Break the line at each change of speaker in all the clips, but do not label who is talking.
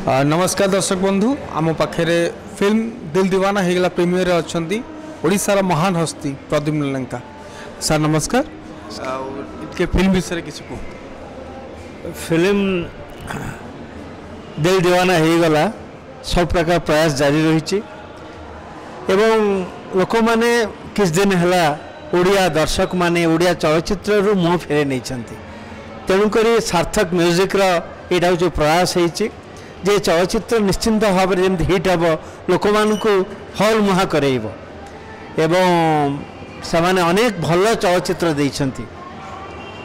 नमस्कार दर्शक बंधु आम पाखे फिल्म दिल दीवाना होगला प्रीमियर अच्छा ओडिशार महान हस्ती प्रद्युम्न लंका सर नमस्कार के फिल्म विषय किसी को
फिल्म दिल दीवाना होगला सब प्रकार प्रयास जारी रही एवं लोक मैंने किस दिन है ओडिया दर्शक माने ओडिया चलचित्र मुँह फेरे नहीं तेणुक सार्थक म्यूजिक यहाँ हूँ प्रयास होती जे चलचित्र निश्चिंत भाव में जमी हिट हम लोक हल मुहा करेब एवं से अनेक भल चलचित्र देइछंती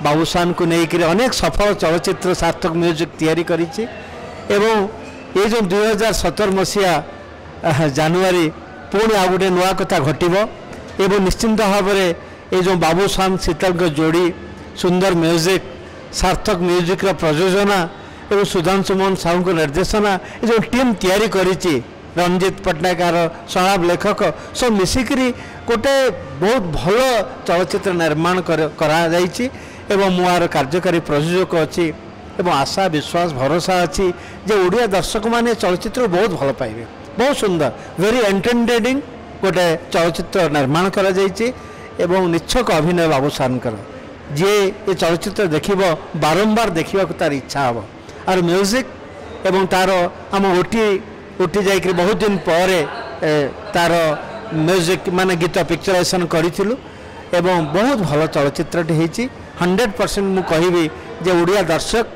बाबूशान को लेकर अनेक सफल चलचित्र सार्थक म्यूजिक तैयारी करिछि एवं ये जो 2017 मसीहा जनवरी पुणी आ गोटे नुआ कथा घटिबो एवं निश्चिंत भाव में ये जो बाबूशान शीतल जोड़ी सुंदर म्यूजिक सार्थक म्यूजिक प्रयोजना एवं सुधांशु मोहन साहू को निर्देशना ये जो टीम तैयारी करिछि रंजीत पट्टनायक संलाप लेखक सब मिसिकी गोटे बहुत भल चलचित्र निर्माण करा एवं मुआर कार्यकारी प्रयोजक अच्छी एवं आशा विश्वास भरोसा अच्छी जे ओडिया दर्शक माने चलचित्र बहुत भल पाइबे बहुत सुंदर वेरी एंटरटेनिंग गोटे चलचित्र निर्माण करा एवं निच्छक अभिनय बाबूशानकर जे ये चलचित्र देखिब बारंबार देखा तार इच्छा हम और म्यूजिक एवं तार आम उठी जाकर बहुत दिन पर तार म्यूजिक माने गीत पिक्चराइजेशन करूँ एवं बहुत भल चलचित्र 100% मु कहबी जे ओडिया दर्शक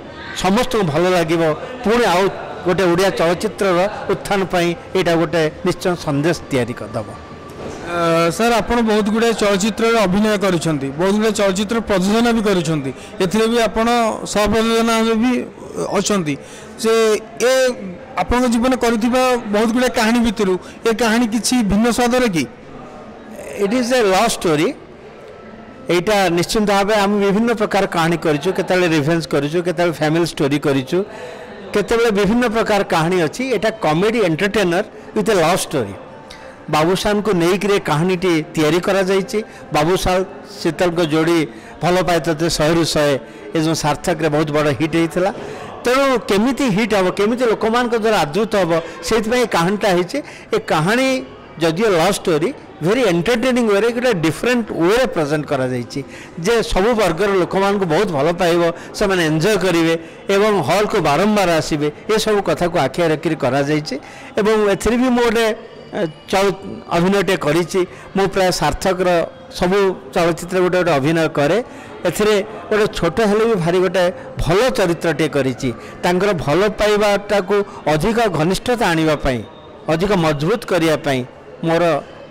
समस्त भल लगे पुणी आउ गोटे ओडिया चलचित्र उत्थान यहाँ गोटे निश्चय संदेश तैयारी करदेव
सर आपन बहुत गुड़े चलचित्र अभिनय करुछंती बहुत गुड़े चलचित्र प्रयोजना भी करुछंती एथिरे भी आपन सहप्रयोजना भी अछंती जे ए आपन जीवन करिथिबा बहुत गुड़े कहानी भितरु ए कहानी किछि भिन्न स्वादर कि
it is a love story एटा निश्चित भाव आम विभिन्न प्रकार कहानी करिछु केतले रिवेंज करिछु केतले फैमिली स्टोरी करिछु केतले विभिन्न प्रकार कहानी अछि एटा comedy entertainer with a love story Babushan को लेकर कहानी तैयारी करा जाइए बाबूशान शीतल को जोड़ी भल पाए तो 100 ये जो सार्थक रे बहुत बड़ हिट होता तेणु केमी हिट हम केमी लोक मान द्वारा आदृत हम से कहानीटा ये कहानी जदियो लव स्टोरी वेरी एंटरटेनिंग वे गोटे डिफरेंट वे प्रेजेंट करा जाइए जे सबु वर्गर लोक मान बहुत भल पाइब से एंजॉय करेंगे एवं हॉल को बारंबार आसबे ये सब कथा को आखिया रखिक करा जाइए एवं एथि भी मोटे अभिनयटे करी मु प्राय सार्थक सबू चलचित्र गोटे गोटे अभिनय करे एथिरे गोटे छोट हेले भी भारी गोटे भल चरित्रटे करी भल पाइबाटा को अधिक घनिष्ठता आने अधिक मजबूत करने मोर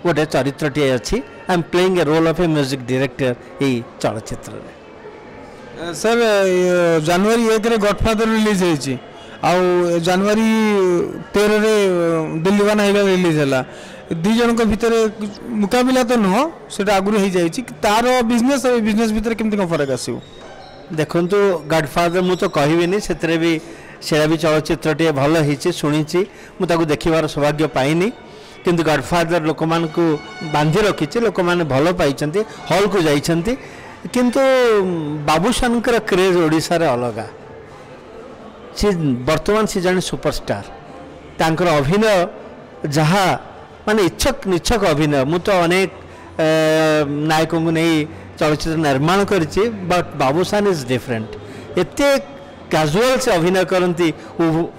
गोटे चरित्रटे अच्छी I am playing a role of a music director यही चलचित्र
सर जनवरी 1 गॉडफादर रिलीज होती आउ जनवरी 13 दिल दीवाना रिलीज है दी जन भितर मुकाबला तो नुह से आगुरी हो जाए तार बिजनेस बिजनेस भितर केमती फरक आसो
देखु गॉडफादर मु तो कहबी से भी सेरा भी चलचित्र टे भल होती शुणी मुझे देखार सौभाग्य पाइनी किंतु गॉडफादर लोक मान को बांधि रखी लोक मैंने भल पाई हॉल को जाइछंती किंतु बाबूशान क्रेज ओडिशा रे अलगा सी बर्तमान सी जन सुपरस्टार तांकर अभिनय जहाँ माने इच्छक निच्छक अभिनय मु तो अनेक नायकों को नहीं चलचित्र निर्माण करी बट बाबूशान इज डिफरेंट एते कैजुअल से अभिनय करती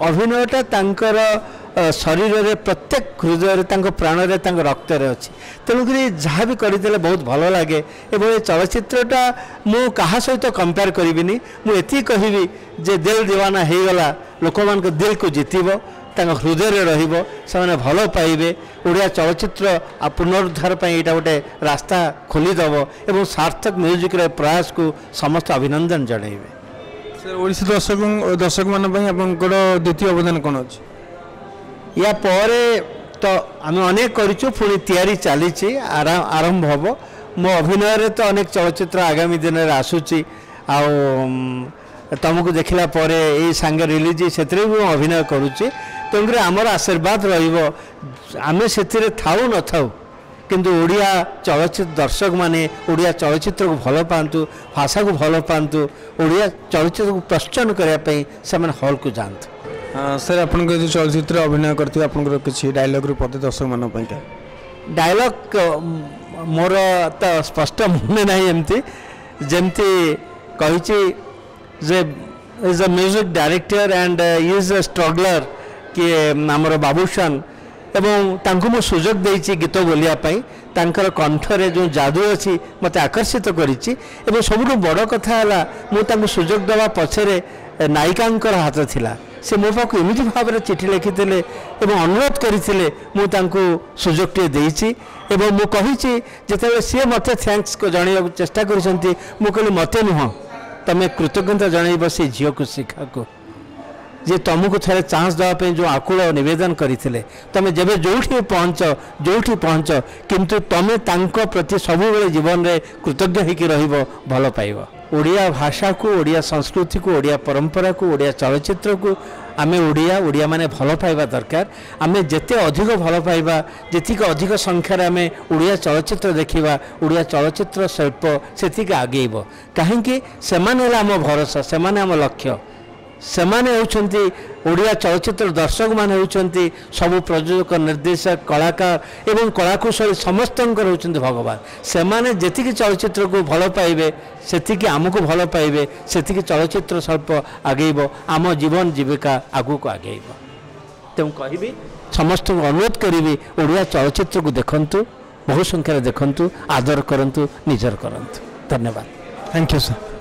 अभिनयटा तांकर शरीर रे प्रत्येक हृदय प्राण रे रक्त रे अच्छी तेणुक जहाँ भी करते बहुत भल लगे एवं चलचित्रटा मु कहा सहित कंपेयर करिबिनी मु एति कहबी जे दिल दीवाना होगला लोक मान दिल को जितब हृदय रे रहिबो से भल पाइबे ओडिया चलचित्र पुनरुद्धार यहाँ गोटे रास्ता खोलीदेव एवं सार्थक म्यूजिक रे प्रयास को समस्त अभिनंदन जणाइबे
सर ओडिशा दर्शक मान द्वितीय अवदान कौन अच्छी
या पर तो आम अनेक करूँ पुणी तैयारी चली आरंभ हम मो अभिनय तो अनेक चलचित्र आगामी दिन में आसूची तुमको देखला यही सांगे रिलीज से भी अभिनय करुच्ची तेणुक आमर आशीर्वाद रमें से थाऊ न थाऊ किंतु ओडिया चलचित्र दर्शक माने ओडिया चलचित्र को भल पातु भाषा को भल पातु ओडिया चलचित्र को प्रोत्साहन करने से हॉल को जातु
सर आपण जो चलचित्र अभिनय करते आपंकर किसी डायलॉग रू पदे दर्शक मान
डायलॉग मोर तो स्पष्ट मन ना एमती जमती कही जे is a music director and is a struggler कि आमर बाबूशान एवं तांको मो सुजोग देछि गीत बोलिया पई तांकर कंठरे जो जादू अछि मते आकर्षित करिछि एवं सबुठु बड़ कथा हला मु तांको सुजोग देवा पछरे नायिकांकर हाथ थिला से मो पाखु एमिति भाबरे चिठी लिखिथिले एवं अनुरोध करिथिले मु तांको सुजोगटे देछि एवं मु कहिछि जेते से मते थैंक्स को जणैया चेष्टा करिसंती मु कहली मते नुह तमे कृतज्ञता जणैबो से झियो को शिखा को जे तुमको थे चांस देवाई जो आकुल नवेदन करते तुम जब जो पहुँच किंतु तुम तांको प्रति सबुबले जीवन में कृतज्ञ होकर रहिबो भल पाइब ओडिया भाषा को ओडिया संस्कृति को ओडिया परंपरा को ओडिया चलचित्र को आमे ओडिया माने भल पाइबा दरकार आमे जेते अधिक भल पाइबा जेतिक अधिक संख्यार आमे ओडिया चलचित्र देखिबा ओडिया चलचित्र शिल्प सेतिक आगेइबो काहेकि सेमाने होला आम भरोसा सेमाने आम लक्ष्य सेमाने होउछंती ओडिया चलचित्र दर्शक माने होउछंती सब प्रयोजक निर्देशक कलाकार एवं कलाकुशली समस्तंकर होउछंती भगवान सेमाने जेतिकी चलचित्र को भल पाइबे सेतिकी आमको भल पाइबे सेतिकी चलचित्र शिल्प आगेइबो आम जीवन जीविका आगु को आगेइबो तेणु कहबी समस्त अनुरोध करी ओडिया चलचित्र को देखंतु बहु संख्यार देखंतु आदर करंतु निजर करंतु धन्यवाद
थैंक यू सर।